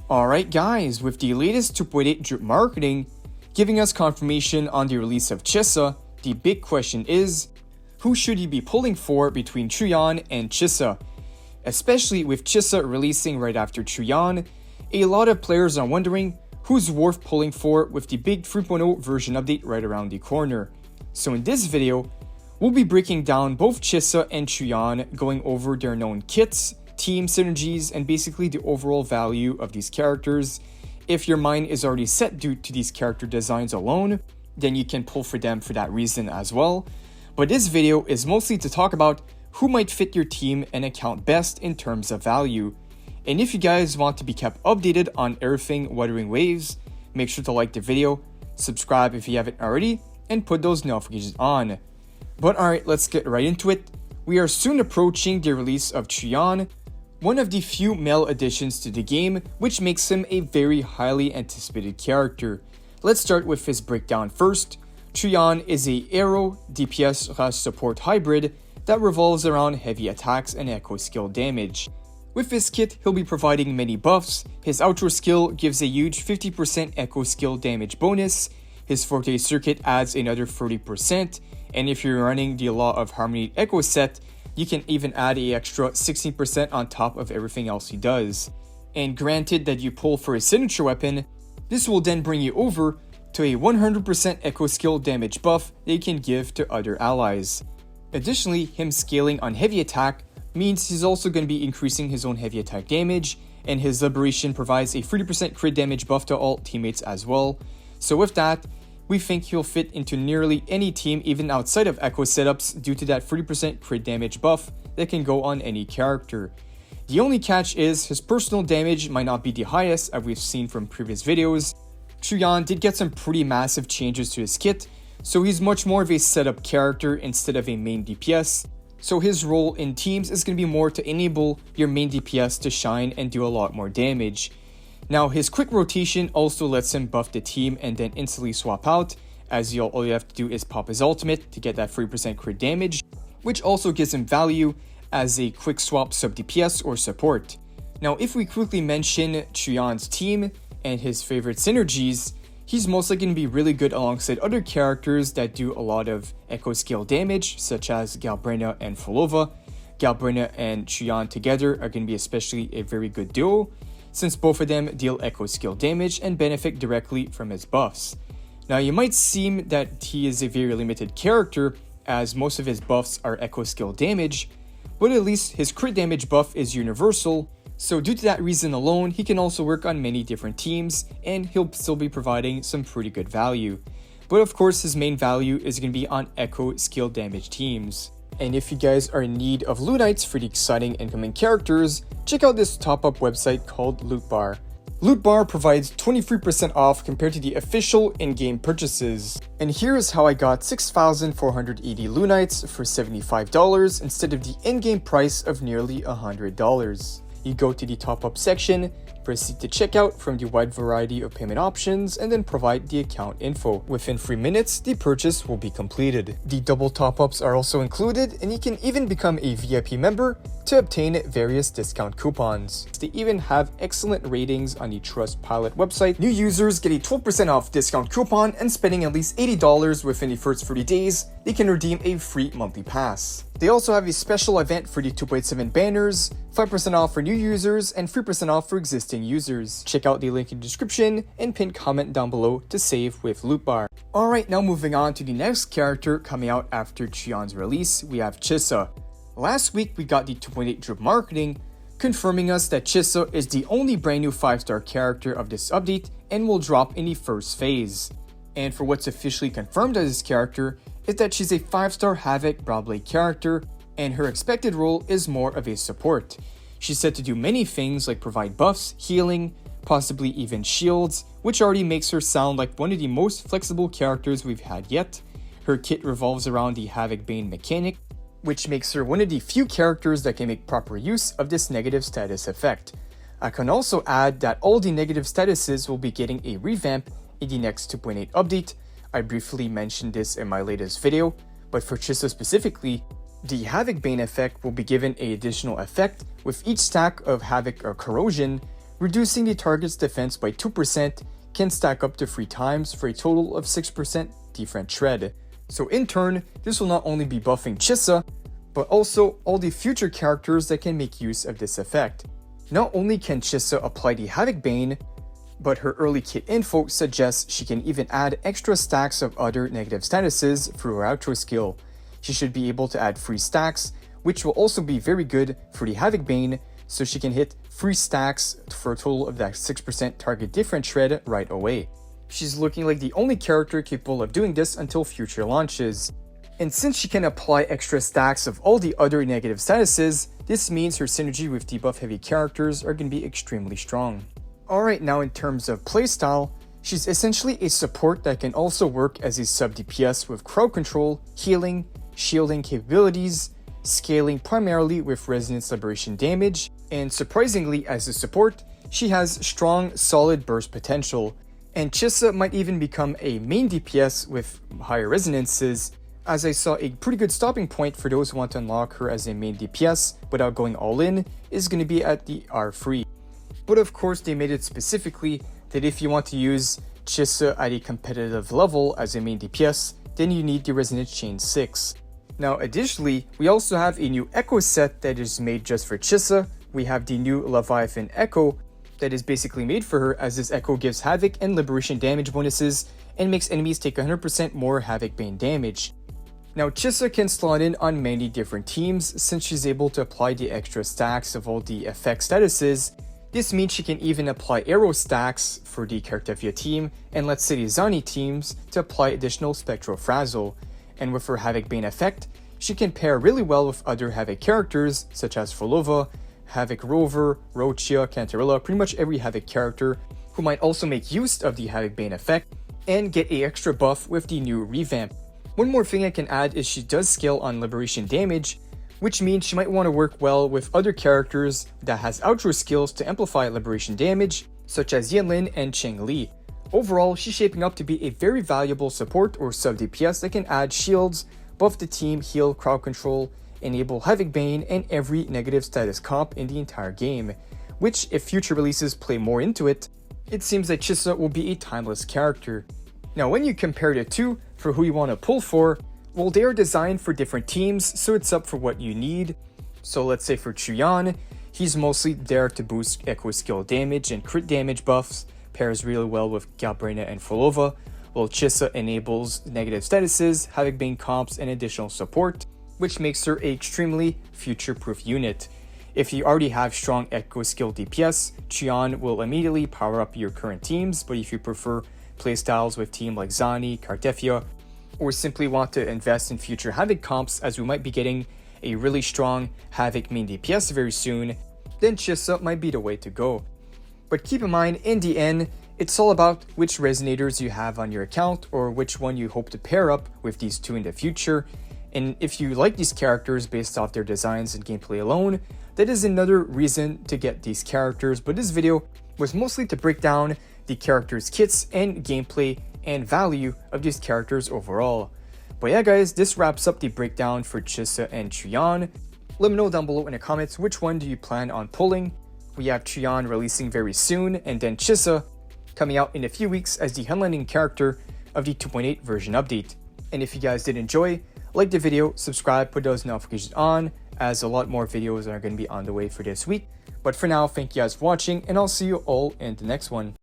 Alright guys, with the latest 2.8 drip marketing giving us confirmation on the release of Chisa, the big question is, who should you be pulling for between Trion and Chisa? Especially with Chisa releasing right after Trion, a lot of players are wondering who's worth pulling for with the big 3.0 version update right around the corner. So in this video, we'll be breaking down both Chisa and Trion, going over their known kits, team synergies, and basically the overall value of these characters. If your mind is already set due to these character designs alone, then you can pull for them for that reason as well. But this video is mostly to talk about who might fit your team and account best in terms of value. And if you guys want to be kept updated on everything Wuthering Waves, make sure to like the video, subscribe if you haven't already, and put those notifications on. But alright, let's get right into it. We are soon approaching the release of Trion, one of the few male additions to the game, which makes him a very highly anticipated character. Let's start with his breakdown first. Trion is a Aero DPS / support hybrid that revolves around heavy attacks and echo skill damage. With his kit, he'll be providing many buffs. His outro skill gives a huge 50% echo skill damage bonus. His Forte circuit adds another 30%, and if you're running the Law of Harmony echo set, you can even add an extra 16% on top of everything else he does. And granted that you pull for a signature weapon, this will then bring you over to a 100% echo skill damage buff that you can give to other allies. Additionally, him scaling on heavy attack means he's also going to be increasing his own heavy attack damage, and his Liberation provides a 30% crit damage buff to all teammates as well. So with that, we think he'll fit into nearly any team even outside of echo setups due to that 30% crit damage buff that can go on any character. The only catch is his personal damage might not be the highest as we've seen from previous videos. Trion did get some pretty massive changes to his kit, so he's much more of a setup character instead of a main DPS. So his role in teams is going to be more to enable your main DPS to shine and do a lot more damage. Now his quick rotation also lets him buff the team and then instantly swap out, as all you have to do is pop his ultimate to get that 3% crit damage, which also gives him value as a quick swap sub DPS or support. Now if we quickly mention Trion's team and his favorite synergies, he's mostly going to be really good alongside other characters that do a lot of echo skill damage, such as Galbrina and Folova. Galbrina and Trion together are going to be especially a very good duo, since both of them deal echo skill damage and benefit directly from his buffs. Now you might seem that he is a very limited character as most of his buffs are echo skill damage, but at least his crit damage buff is universal, so due to that reason alone, he can also work on many different teams and he'll still be providing some pretty good value. But of course his main value is going to be on echo skill damage teams. And if you guys are in need of loot knights for the exciting incoming characters, check out this top-up website called Loot Bar. Loot Bar provides 23% off compared to the official in-game purchases. And here's how I got 6,480 loot knights for $75 instead of the in-game price of nearly $100. You go to the top-up section, proceed to checkout from the wide variety of payment options, and then provide the account info. Within 3 minutes, the purchase will be completed. The double top-ups are also included, and you can even become a VIP member to obtain various discount coupons. They even have excellent ratings on the Trustpilot website. New users get a 12% off discount coupon, and spending at least $80 within the first 30 days, they can redeem a free monthly pass. They also have a special event for the 2.7 banners, 5% off for new users, and 3% off for existing users. Check out the link in the description and pinned comment down below to save with Loot Bar. Alright, now moving on to the next character coming out after Trion's release, we have Chisa. Last week we got the 2.8 drip marketing, confirming us that Chisa is the only brand new 5-star character of this update and will drop in the first phase. And for what's officially confirmed as this character, is that she's a 5-star Havoc Broadblade character, and her expected role is more of a support. She's said to do many things like provide buffs, healing, possibly even shields, which already makes her sound like one of the most flexible characters we've had yet. Her kit revolves around the Havoc Bane mechanic, which makes her one of the few characters that can make proper use of this negative status effect. I can also add that all the negative statuses will be getting a revamp in the next 2.8 update. I briefly mentioned this in my latest video, but for Chisa specifically, the Havoc Bane effect will be given an additional effect with each stack of Havoc or Corrosion. reducing the target's defense by 2% can stack up to 3 times for a total of 6% defense shred. So in turn, this will not only be buffing Chisa, but also all the future characters that can make use of this effect. Not only can Chisa apply the Havoc Bane, but her early kit info suggests she can even add extra stacks of other negative statuses through her outro skill. She should be able to add 3 stacks, which will also be very good for the Havoc Bane, so she can hit 3 stacks for a total of that 6% target difference shred right away. She's looking like the only character capable of doing this until future launches. And since she can apply extra stacks of all the other negative statuses, this means her synergy with debuff heavy characters are going to be extremely strong. Alright, now in terms of playstyle, she's essentially a support that can also work as a sub DPS with crowd control, healing, shielding capabilities, scaling primarily with resonance liberation damage, and surprisingly as a support, she has strong solid burst potential, and Chisa might even become a main DPS with higher resonances, as I saw a pretty good stopping point for those who want to unlock her as a main DPS without going all in is going to be at the R3. But of course they made it specifically that if you want to use Chisa at a competitive level as a main DPS, then you need the Resonance Chain 6. Now additionally, we also have a new Echo set that is made just for Chisa. We have the new Leviathan Echo that is basically made for her, as this Echo gives Havoc and Liberation damage bonuses and makes enemies take 100% more Havoc Bane damage. Now Chisa can slot in on many different teams since she's able to apply the extra stacks of all the effect statuses. This means she can even apply arrow stacks for the Kartefia team and let's say the Zani teams to apply additional Spectral Frazzle. And with her Havoc Bane effect, she can pair really well with other Havoc characters such as Folova, Havoc Rover, Roachia, Cantarilla, pretty much every Havoc character who might also make use of the Havoc Bane effect and get a extra buff with the new revamp. One more thing I can add is she does scale on Liberation damage, which means she might want to work well with other characters that has outro skills to amplify Liberation damage, such as Yanlin and Cheng Li. Overall, she's shaping up to be a very valuable support or sub DPS that can add shields, buff the team, heal, crowd control, enable Havoc Bane, and every negative status comp in the entire game, which if future releases play more into it, it seems that Chisa will be a timeless character. Now when you compare the two for who you want to pull for, well, they are designed for different teams, so it's up for what you need. So let's say for Trion, he's mostly there to boost Echo skill damage and crit damage buffs, pairs really well with Galbrina and Folova, while Chisa enables negative statuses, Havoc Bane comps, and additional support, which makes her an extremely future-proof unit. If you already have strong Echo skill DPS, Trion will immediately power up your current teams, but if you prefer playstyles with teams like Zani, Kartefia, or simply want to invest in future Havoc comps as we might be getting a really strong Havoc main DPS very soon, then Chisa might be the way to go. But keep in mind, in the end, it's all about which resonators you have on your account or which one you hope to pair up with these two in the future. And if you like these characters based off their designs and gameplay alone, that is another reason to get these characters. But this video was mostly to break down the characters' kits and gameplay and value of these characters overall. But yeah guys, this wraps up the breakdown for Chisa and Trion. Let me know down below in the comments which one do you plan on pulling. We have Trion releasing very soon, and then Chisa coming out in a few weeks as the headlining character of the 2.8 version update. And if you guys did enjoy, like the video, subscribe, put those notifications on, as a lot more videos are going to be on the way for this week. But for now, thank you guys for watching, and I'll see you all in the next one.